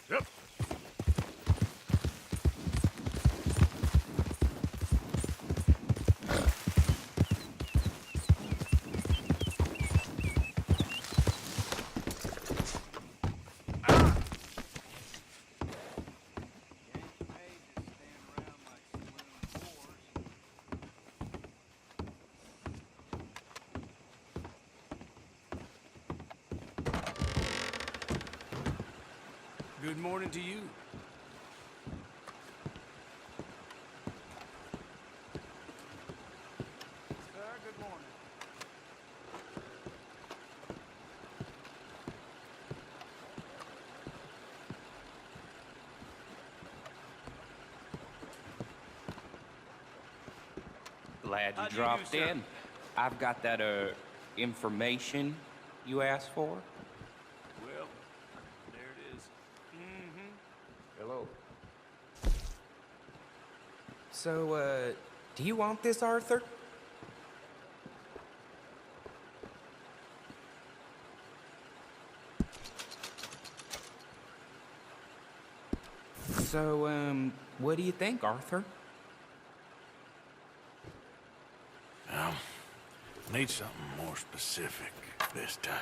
Yep. Good morning to you. Sir, good morning. Glad How you do you do, dropped sir? in. I've got that, information you asked for. Well, there it is. Hello. So, do you want this, Arthur? So, what do you think, Arthur? Need something more specific this time.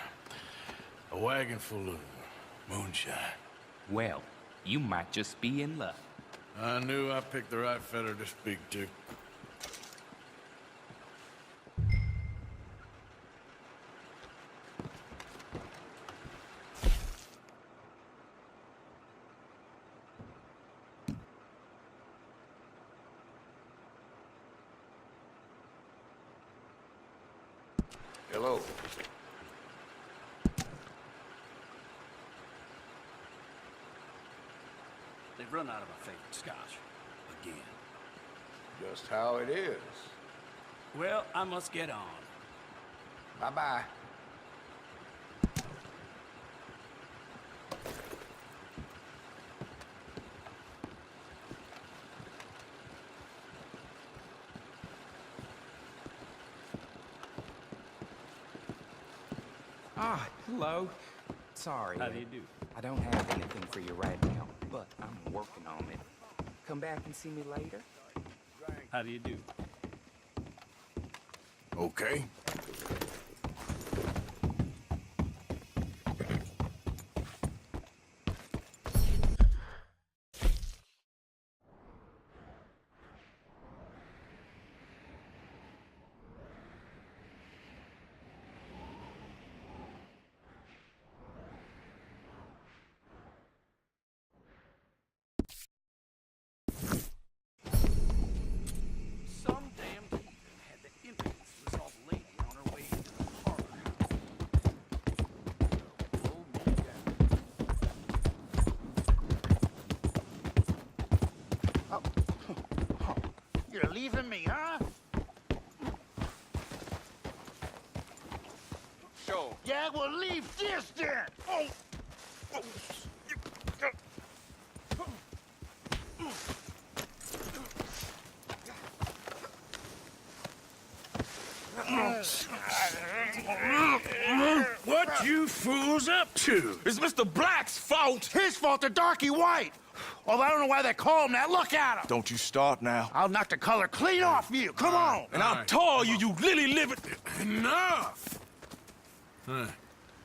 A wagon full of moonshine. Well, you might just be in luck. I knew I picked the right fella to speak to. Hello. They've run out of my favorite scotch. Again. Just how it is. Well, I must get on. Bye-bye. Ah, hello. Sorry. How do you do? I don't have anything for you right now, but I'm working on it. Come back and see me later? How do you do? Okay. Some damn heathen had the impudence to assault a lady on her way into the harbor house. You're leaving me, huh? Sure. Yeah, well, leave this then. Oh. What you fools up to? It's Mr. Black's fault! His fault, the darky white. Although I don't know why they call him that. Look at him. Don't you start now. I'll knock the color clean off you. Come on. And I'll tell you, you lily livered... Enough! Huh.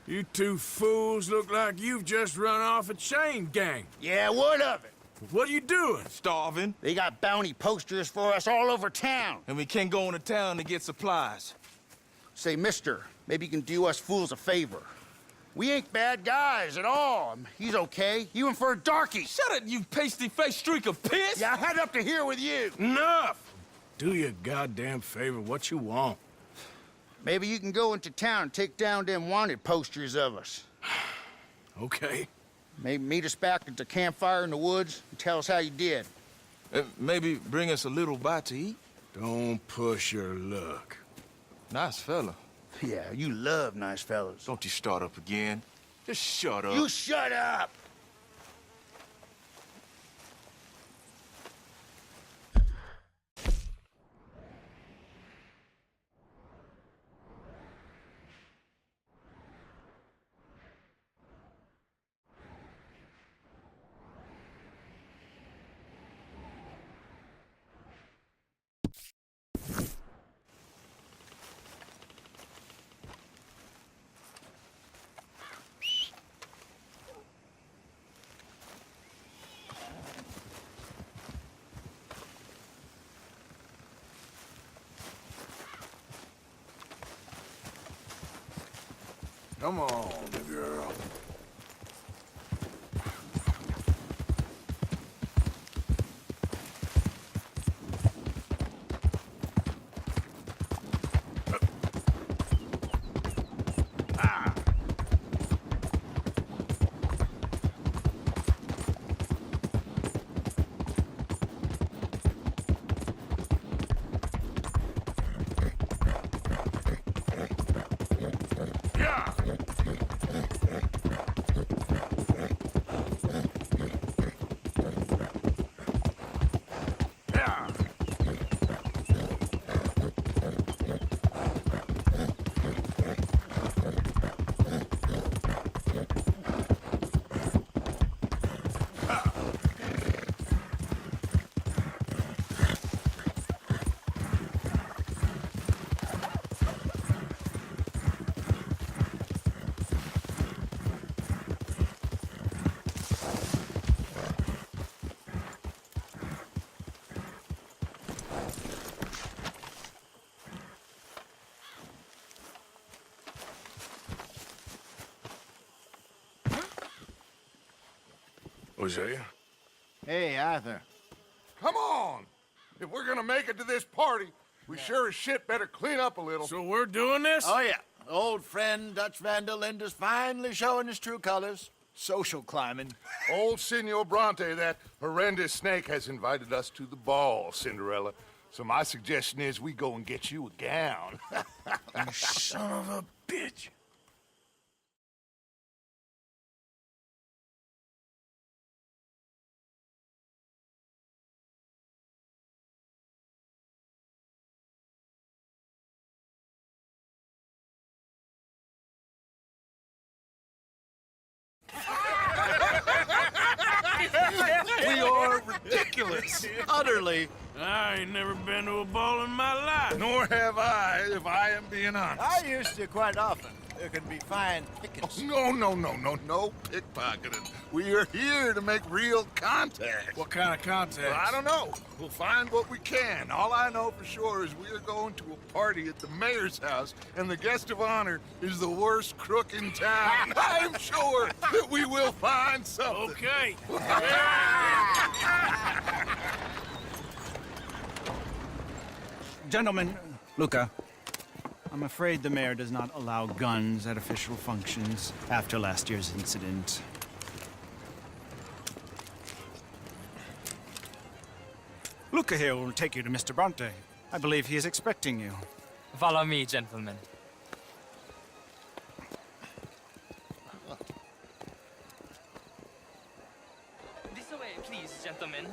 You two fools look like you've just run off a chain gang. Yeah, what of it? What are you doing? Starving, They got bounty posters for us all over town. and we can't go into town to get supplies. Say, mister, maybe you can do us fools a favor. We ain't bad guys at all. He's okay. Even for a darky. Shut it, you pasty-faced streak of piss! Yeah, I had up to here with you. Enough! Do your goddamn favor what you want. Maybe you can go into town and take down them wanted posters of us. Okay. Maybe meet us back at the campfire in the woods and tell us how you did. Maybe bring us a little bite to eat. Don't push your luck. Nice fella. Yeah, you love nice fellas. Don't you start up again. Just shut up. You shut up! Come on, girl. Hosea? Hey, Arthur. Come on! If we're gonna make it to this party, we sure as shit better clean up a little. So we're doing this? Oh, yeah. Old friend Dutch Van der Linde is finally showing his true colors. Social climbing. Old Senor Bronte, that horrendous snake, has invited us to the ball, Cinderella. So my suggestion is we go and get you a gown. You son of a bitch. We are ridiculous. Utterly. I ain't never been to a ball in my life. Nor have I, if I am being honest. I used to quite often. There can be fine pickings. No pickpocketing. We are here to make real contact. What kind of contact? I don't know. We'll find what we can. All I know for sure is we are going to a party at the mayor's house, and the guest of honor is the worst crook in town. I'm sure that we will find something. Okay. Gentlemen, Luca, I'm afraid the mayor does not allow guns at official functions after last year's incident. Luca here will take you to Mr. Bronte. I believe he is expecting you. Follow me, gentlemen. This way, please, gentlemen.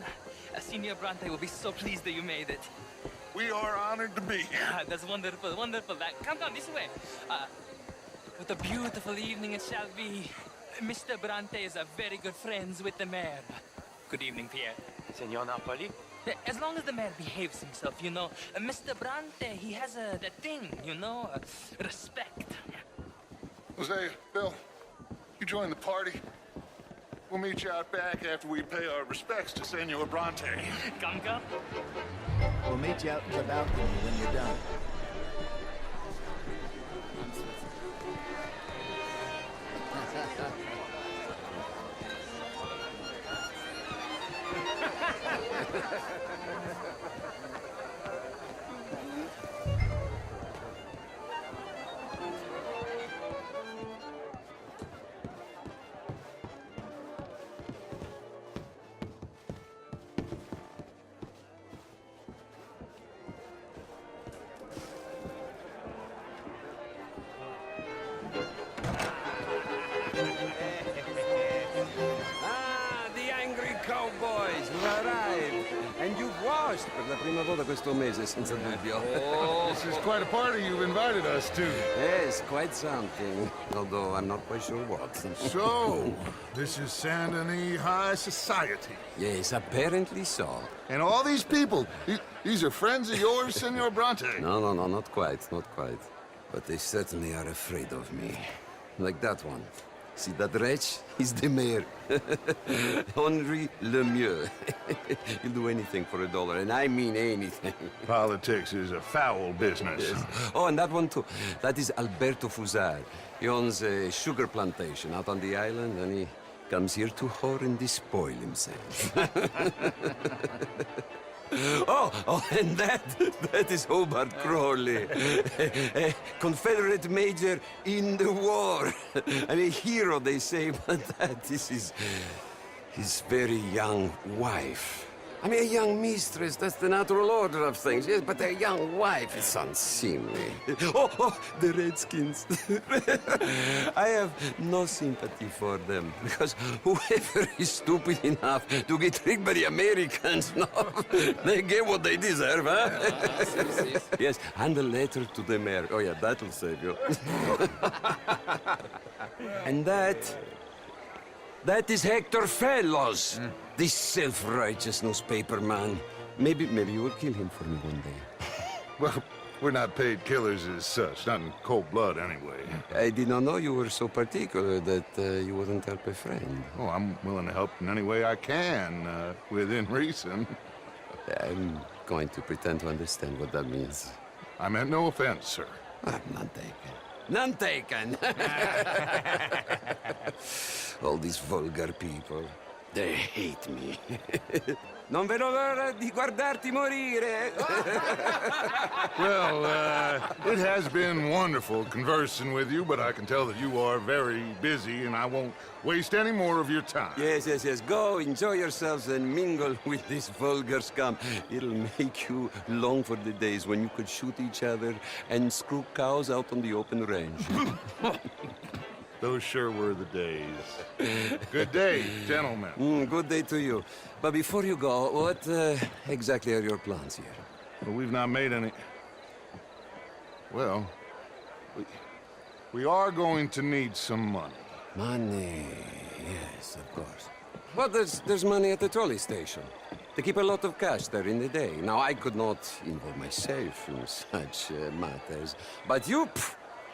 Senior Bronte will be so pleased that you made it. We are honored to be here. That's wonderful, wonderful. Come down this way. What a beautiful evening it shall be. Mr. Bronte is a very good friends with the mayor. Good evening, Pierre. Senor Napoli? As long as the mayor behaves himself, you know. Mr. Bronte, he has that thing, you know, respect. Jose, Bill, you join the party. We'll meet you out back after we pay our respects to Senor Bronte. Come, come. We'll meet you out in the balcony when you're done. Cowboys, you arrived. And you've washed per la prima volta questo mese, senza dubbio. Oh, this is quite a party you've invited us to. Yes, quite something. Although I'm not quite sure what. So, this is Saint Denis High Society. Yes, apparently so. And all these people, these are friends of yours, Senor Bronte? No, not quite, not quite. But they certainly are afraid of me. Like that one. See that wretch? He's the mayor. Henri Lemieux. He'll do anything for $1, and I mean anything. Politics is a foul business. Oh, and that one too. That is Alberto Fusar. He owns a sugar plantation out on the island, and he comes here to whore and despoil himself. Oh, and that is Hobart Crawley, a Confederate major in the war, and a hero, they say, but this is his very young wife. I mean, a young mistress, that's the natural order of things, yes, but a young wife is unseemly. Oh, the Redskins. I have no sympathy for them, because whoever is stupid enough to get tricked by the Americans, no, they get what they deserve, huh? Yes, and a letter to the mayor. Oh, yeah, that'll save you. And that is Hector Fellows. This self-righteous newspaper man. Maybe you will kill him for me one day. Well, we're not paid killers as such, not in cold blood anyway. I did not know you were so particular that you wouldn't help a friend. Oh, I'm willing to help in any way I can, within reason. I'm going to pretend to understand what that means. I meant no offense, sir. None taken. None taken! All these vulgar people. They hate me. Non vedo l'ora di guardarti morire. Well, it has been wonderful conversing with you, but I can tell that you are very busy, and I won't waste any more of your time. Yes. Go, enjoy yourselves, and mingle with this vulgar scum. It'll make you long for the days when you could shoot each other and screw cows out on the open range. Those sure were the days. Good day, gentlemen. Good day to you. But before you go, what exactly are your plans here? Well, we've not made any... Well, we are going to need some money. Money, yes, of course. Well, there's money at the trolley station. They keep a lot of cash there in the day. Now, I could not involve myself in such matters. But you,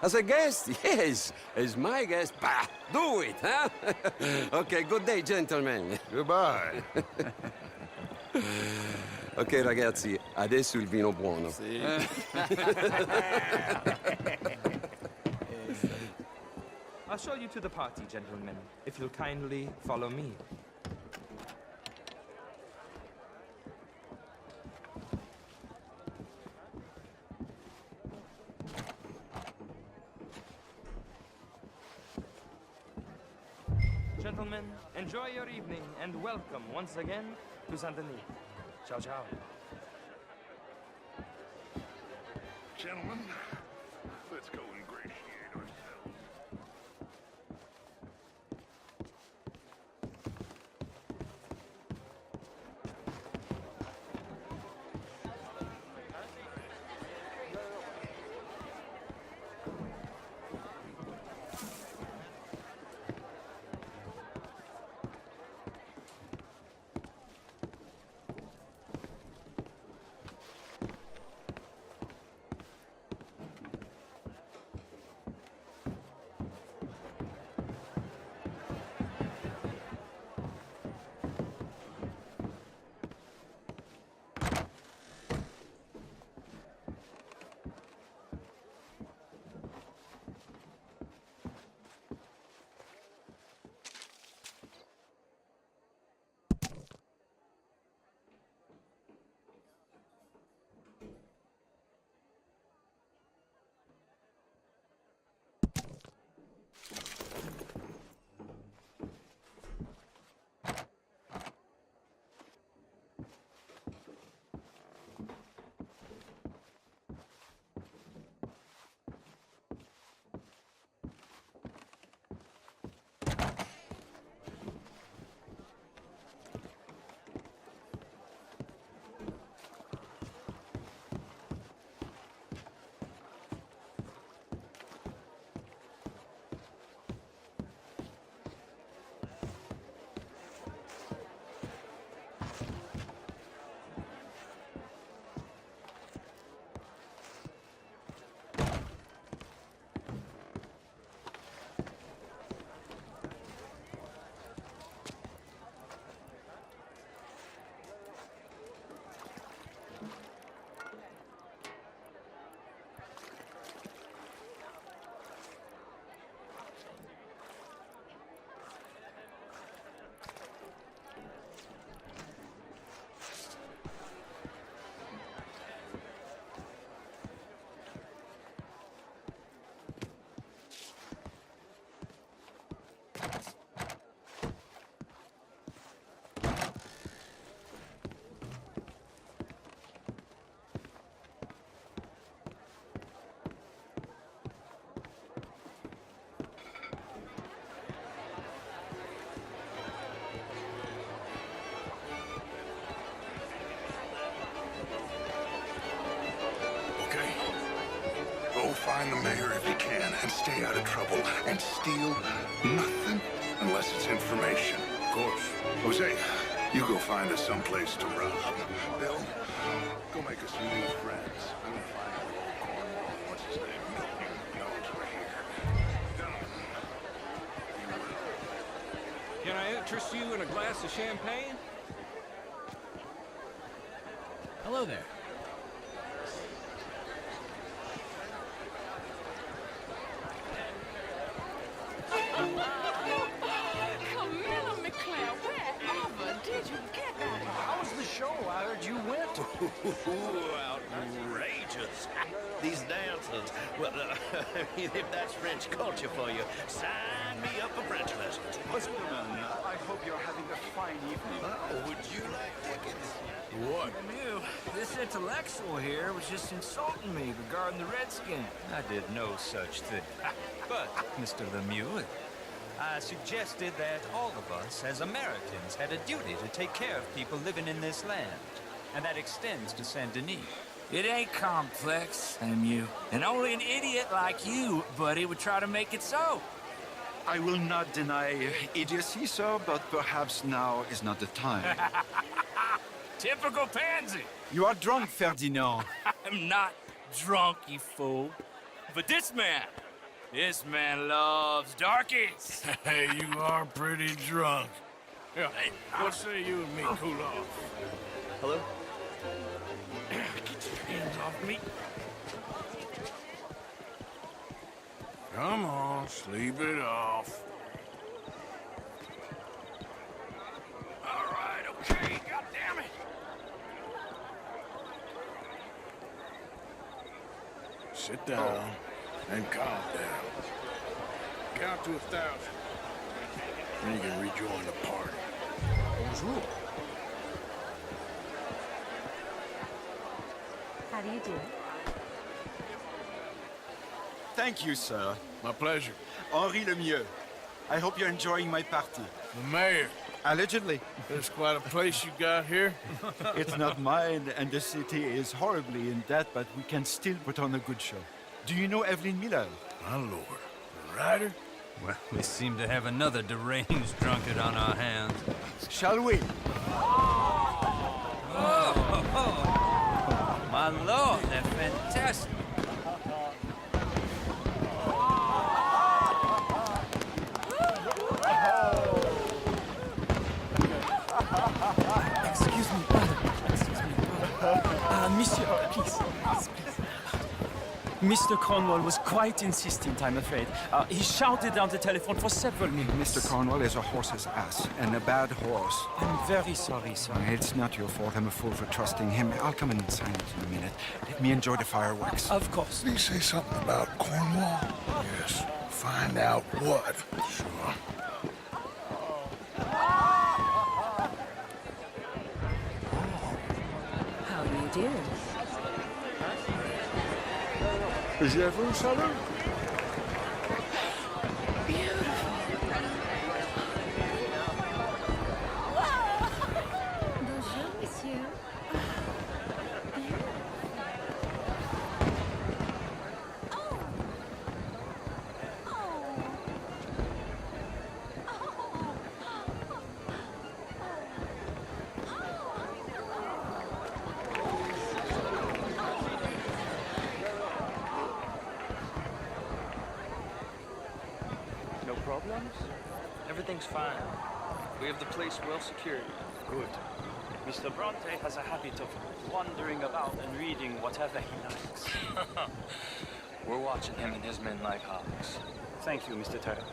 as a guest, yes, as my guest, bah, do it, huh? Okay, good day, gentlemen. Goodbye. Ok, ragazzi, adesso il vino buono. I'll show you to the party, gentlemen, if you'll kindly follow me. Gentlemen, enjoy your evening and welcome once again to Saint-Denis. Ciao, ciao. Gentlemen, let's go ingratiate ourselves. find the mayor if you can and stay out of trouble and steal nothing unless it's information. Of course. Jose, you go find us someplace to rob. Bill, go make us some new friends. I'm gonna find out where Cornwall, what's his name, Milton, knows we're here. Can I interest you in a glass of champagne? Hello there. Camilla McClare, wherever did you get that? How was the show? I heard you went. Outrageous. These dancers. Well, if that's French culture for you, sign me up for French lessons. I hope you're having a fine evening. Oh, would you like tickets? What? You, this intellectual here was just insulting me regarding the Redskin. I did no such thing. But, Mr. Lemieux, I suggested that all of us as Americans had a duty to take care of people living in this land. And that extends to Saint Denis. It ain't complex, Lemieux. And only an idiot like you, buddy, would try to make it so. I will not deny idiocy, sir, but perhaps now is not the time. Typical pansy. You are drunk, Ferdinand. I'm not drunk, you fool. But this man loves darkies. Hey, you are pretty drunk. Yeah, what say you and me cool off? Hello? Get your hands off me. Come on, sleep it off. All right, okay, goddammit. Sit down and calm down. Count to 1,000. Then you can rejoin the party. Bonjour. How do you do? Thank you, sir. My pleasure. Henri Lemieux. I hope you're enjoying my party. The mayor. Allegedly. There's quite a place you got here. It's not mine, and the city is horribly in debt, but we can still put on a good show. Do you know Evelyn Miller? My lord. The writer? Well, we seem to have another deranged drunkard on our hands. Shall we? Oh, my lord, they're fantastic. Excuse me, brother. Excuse me, brother. Monsieur, please. Mr. Cornwall was quite insistent, I'm afraid. He shouted down the telephone for several minutes. Mr. Cornwall is a horse's ass, and a bad horse. I'm very sorry, sir. It's not your fault. I'm a fool for trusting him. I'll come in and sign it in a minute. Let me enjoy the fireworks. Of course. Did he say something about Cornwall? Yes. Find out what. Sure. How do you do? Vous savez? Bonjour, monsieur. No problems? Everything's fine. We have the place well secured. Good. Mr. Bronte has a habit of wandering about and reading whatever he likes. We're watching him and his men like hawks. Thank you, Mr. Turner.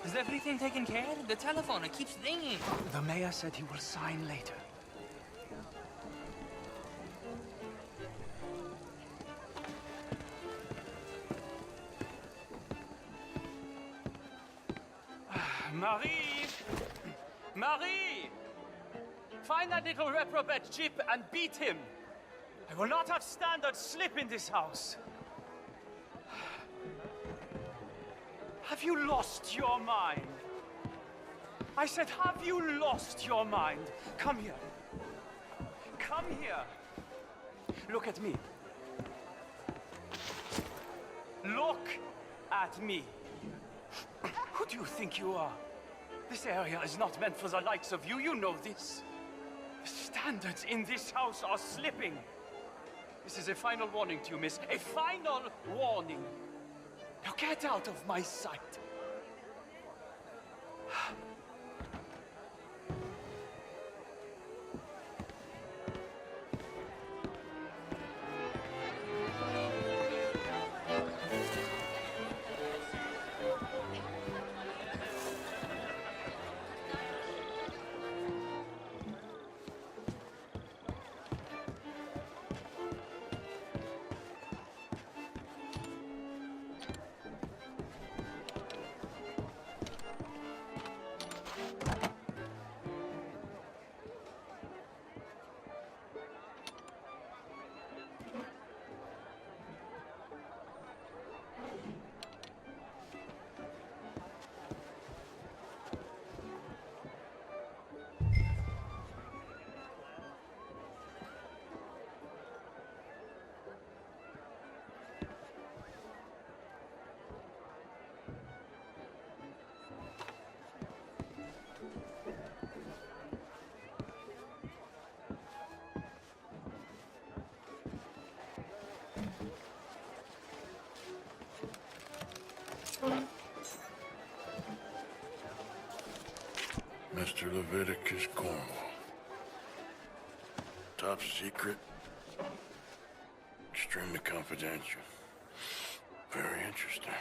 Is everything taken care of? The telephone, it keeps ringing. The mayor said he will sign later. Marie! Marie! Find that little reprobate Chip and beat him! I will not have standards slip in this house. Have you lost your mind? I said, have you lost your mind? Come here. Come here. Look at me. Look at me. Who do you think you are? This area is not meant for the likes of you. You know this. The standards in this house are slipping. This is a final warning to you, miss. A final warning. Now get out of my sight. Mr. Leviticus Cornwall. Top secret. Extremely confidential. Very interesting.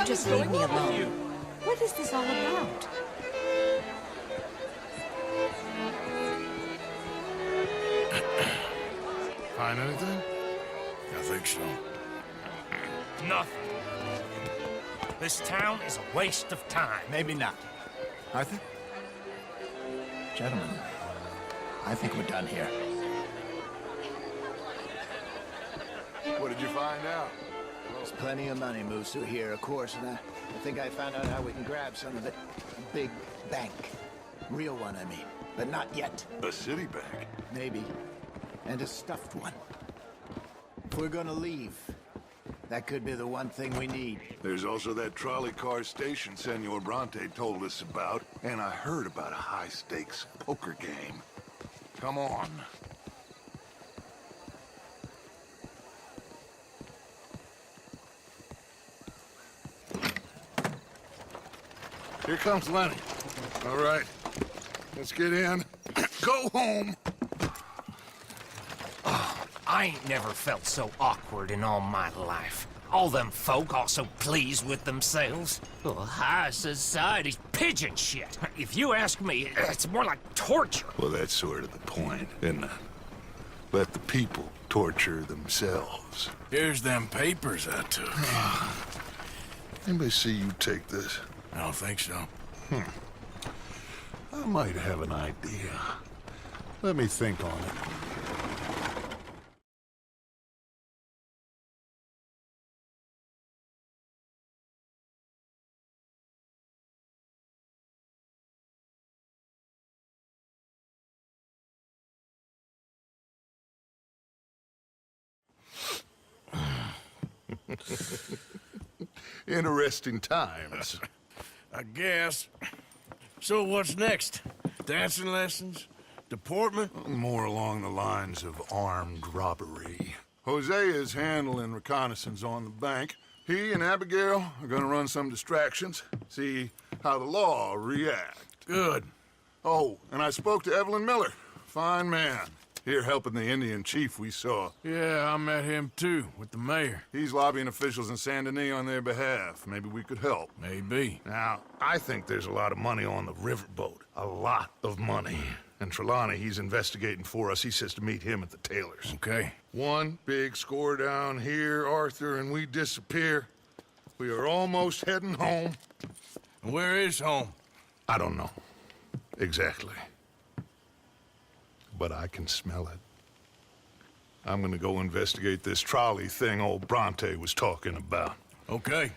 Just leave me alone. What is this all about? Find anything? I think so. Nothing. This town is a waste of time. Maybe not. Arthur? Gentlemen, I think we're done here. What did you find out? There's plenty of money moves through here, of course, and I think I found out how we can grab some of it. A big bank. Real one, I mean. But not yet. A city bank? Maybe. And a stuffed one. If we're gonna leave, that could be the one thing we need. There's also that trolley car station Senor Bronte told us about, and I heard about a high-stakes poker game. Come on. Here comes Lenny. All right, let's get in. Go home. Oh, I ain't never felt so awkward in all my life. All them folk all so pleased with themselves. Oh, high society's pigeon shit. If you ask me, it's more like torture. Well, that's sort of the point, isn't it? Let the people torture themselves. Here's them papers I took. Anybody see you take this? I don't think so. I might have an idea. Let me think on it. Interesting times. I guess. So what's next? Dancing lessons? Deportment? More along the lines of armed robbery. Hosea is handling reconnaissance on the bank. He and Abigail are gonna run some distractions, see how the law react. Good. Oh, and I spoke to Evelyn Miller. Fine man. Here helping the Indian chief we saw. Yeah, I met him too, with the mayor. He's lobbying officials in Saint Denis on their behalf. Maybe we could help. Maybe. Now, I think there's a lot of money on the riverboat. A lot of money. And Trelawney, he's investigating for us. He says to meet him at the Taylor's. Okay. One big score down here, Arthur, and we disappear. We are almost heading home. Where is home? I don't know. Exactly. But I can smell it. I'm gonna go investigate this trolley thing old Bronte was talking about. Okay.